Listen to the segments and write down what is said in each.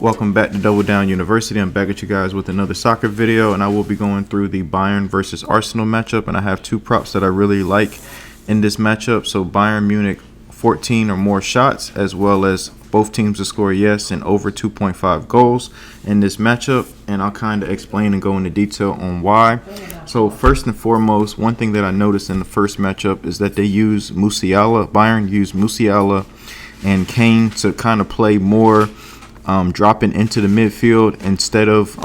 Welcome back to Double Down University. I'm back at you guys with another soccer video, and I will be going through the Bayern versus Arsenal matchup, and I have two props that I really like in this matchup. So Bayern Munich 14 or more shots, as well as both teams to score yes and over 2.5 goals in this matchup, and I'll kind of explain and go into detail on why. So first and foremost, one thing that I noticed in the first matchup is that they use Musiala. Bayern used Musiala and Kane to kind of play more dropping into the midfield instead of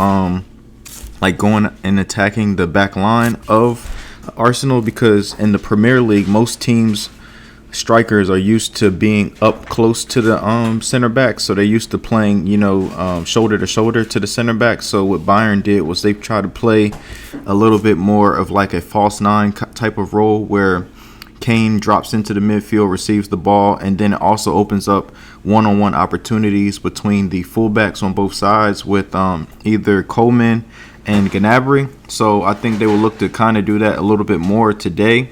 like going and attacking the back line of Arsenal, because in the Premier League most teams strikers are used to being up close to the center back, so they're used to playing shoulder to shoulder to the center back. So what Bayern did was they tried to play a little bit more of like a false nine type of role, where Kane drops into the midfield, receives the ball, and then it also opens up one-on-one opportunities between the fullbacks on both sides with either Coleman and Gnabry. So I think they will look to kind of do that a little bit more today,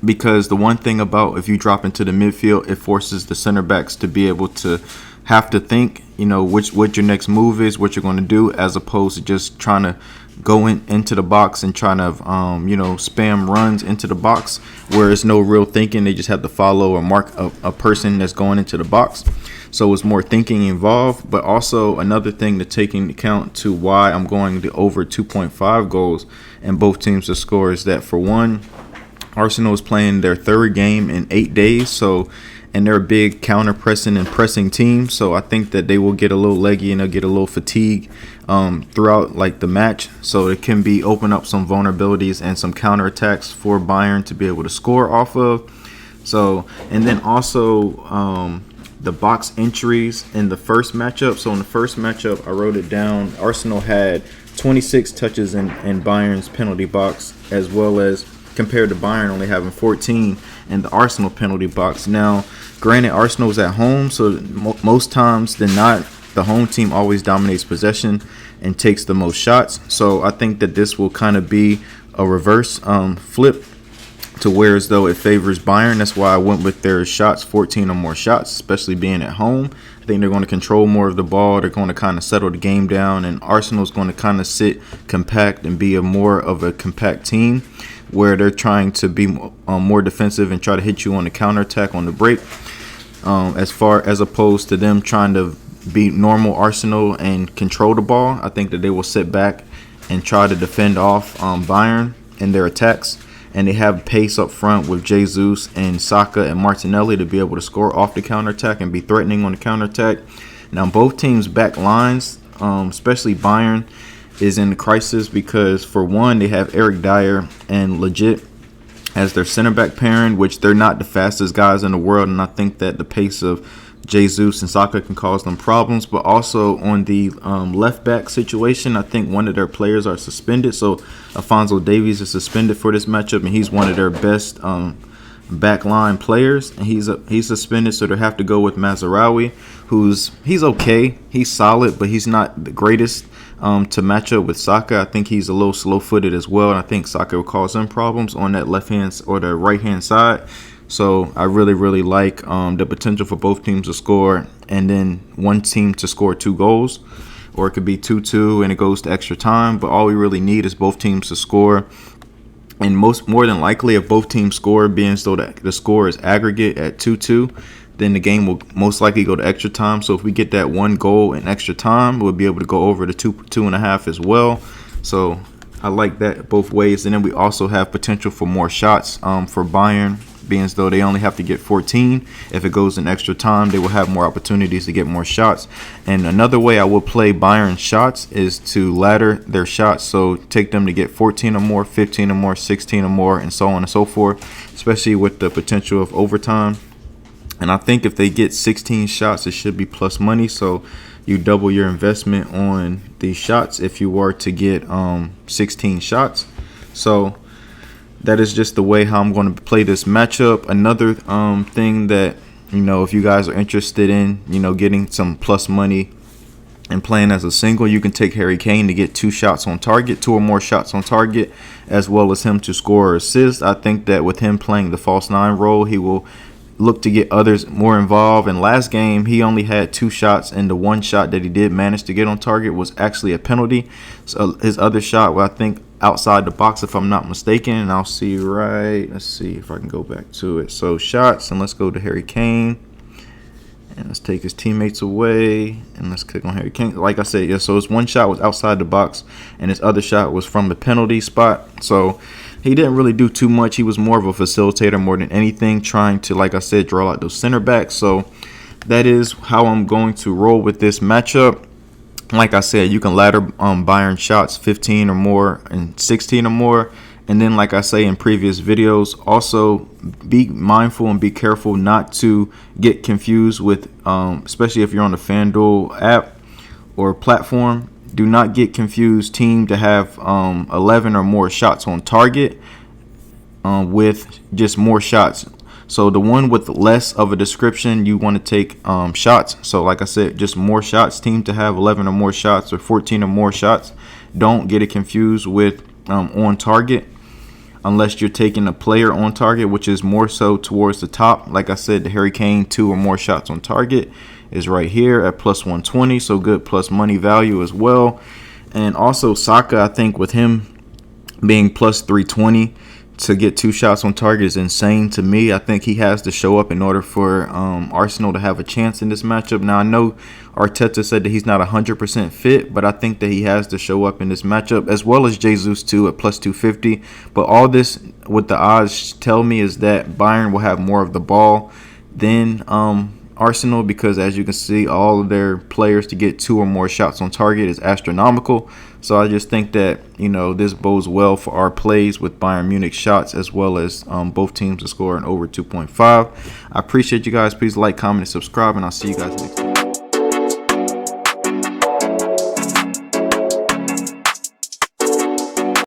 because the one thing about if you drop into the midfield, it forces the center backs to be able to have to think, what your next move is, what you're going to do, as opposed to just trying to go into the box and trying to, spam runs into the box where there's no real thinking. They just have to follow or mark a person that's going into the box. So it's more thinking involved. But also another thing to take into account to why I'm going to over 2.5 goals and both teams to score is that, for one, Arsenal is playing their third game in 8 days, and they're a big counter-pressing and pressing team. So I think that they will get a little leggy and they'll get a little fatigue throughout the match. So it can be open up some vulnerabilities and some counterattacks for Bayern to be able to score off of. So, and then also the box entries in the first matchup. So in the first matchup, I wrote it down. Arsenal had 26 touches in Bayern's penalty box, as well as compared to Bayern only having 14 in the Arsenal penalty box. Now, granted, Arsenal is at home, so most times than not, the home team always dominates possession and takes the most shots. So I think that this will kind of be a reverse flip to where as though it favors Bayern. That's why I went with their shots, 14 or more shots, especially being at home. I think they're going to control more of the ball. They're going to kind of settle the game down, and Arsenal's going to kind of sit compact and be more of a compact team, where they're trying to be more defensive and try to hit you on the counterattack on the break, as opposed to them trying to be normal Arsenal and control the ball. I think that they will sit back and try to defend off Bayern in their attacks, and they have pace up front with Jesus and Saka and Martinelli to be able to score off the counterattack and be threatening on the counterattack. Now, both teams' back lines, especially Bayern, is in crisis because, for one, they have Eric Dyer and Legit as their center back pairing, which they're not the fastest guys in the world, and I think that the pace of Jesus and Saka can cause them problems. But also on the left back situation, I think one of their players are suspended. So Alphonso Davies is suspended for this matchup, and he's one of their best backline players, and he's suspended, so they have to go with Mazraoui, he's okay, he's solid, but he's not the greatest to match up with Saka. I think he's a little slow-footed as well, and I think Saka will cause him problems on that left hand or the right hand side. So I really like the potential for both teams to score, and then one team to score 2 goals, or it could be 2-2 and it goes to extra time. But all we really need is both teams to score. And more than likely, if both teams score, being as though the score is aggregate at 2-2, then the game will most likely go to extra time. So if we get that 1 goal in extra time, we'll be able to go over the 2.5 as well. So I like that both ways. And then we also have potential for more shots for Bayern, being as though they only have to get 14. If it goes in extra time, they will have more opportunities to get more shots. And another way I will play Bayern shots is to ladder their shots. So take them to get 14 or more, 15 or more, 16 or more, and so on and so forth, especially with the potential of overtime. And I think if they get 16 shots, it should be plus money. So you double your investment on these shots if you were to get 16 shots. So that is just the way how I'm going to play this matchup. Another thing that, if you guys are interested in, getting some plus money and playing as a single, you can take Harry Kane to get 2 shots on target, 2 or more shots on target, as well as him to score or assist. I think that with him playing the false 9 role, he will look to get others more involved. And last game, he only had 2 shots, and the 1 shot that he did manage to get on target was actually a penalty. So his other shot, well, I think outside the box, if I'm not mistaken. And I'll see let's see if I can go back to it. So shots, and let's go to Harry Kane. And let's take his teammates away, and let's click on Harry Kane. Like I said, yeah, so his 1 shot was outside the box, and his other shot was from the penalty spot. So he didn't really do too much. He was more of a facilitator more than anything, trying to, like I said, draw out those center backs. So that is how I'm going to roll with this matchup. Like I said, you can ladder Bayern shots 15 or more and 16 or more. And then, like I say in previous videos, also be mindful and be careful not to get confused with, especially if you're on the FanDuel app or platform, do not get confused team to have 11 or more shots on target with just more shots. So the one with less of a description, you want to take shots. So like I said, just more shots, team to have 11 or more shots or 14 or more shots. Don't get it confused with on target, unless you're taking a player on target, which is more so towards the top. Like I said, the Harry Kane 2 or more shots on target is right here at plus 120, so good plus money value as well. And also Saka, I think with him being plus 320 to get 2 shots on target is insane to me. I think he has to show up in order for Arsenal to have a chance in this matchup. Now, I know Arteta said that he's not 100% fit, but I think that he has to show up in this matchup, as well as Jesus too at plus 250. But all this, what the odds tell me, is that Bayern will have more of the ball than Arsenal, because as you can see, all of their players to get 2 or more shots on target is astronomical. So I just think that, you know, this bodes well for our plays with Bayern Munich shots, as well as both teams to score an over 2.5. I appreciate you guys. Please like, comment, and subscribe, and I'll see you guys next time.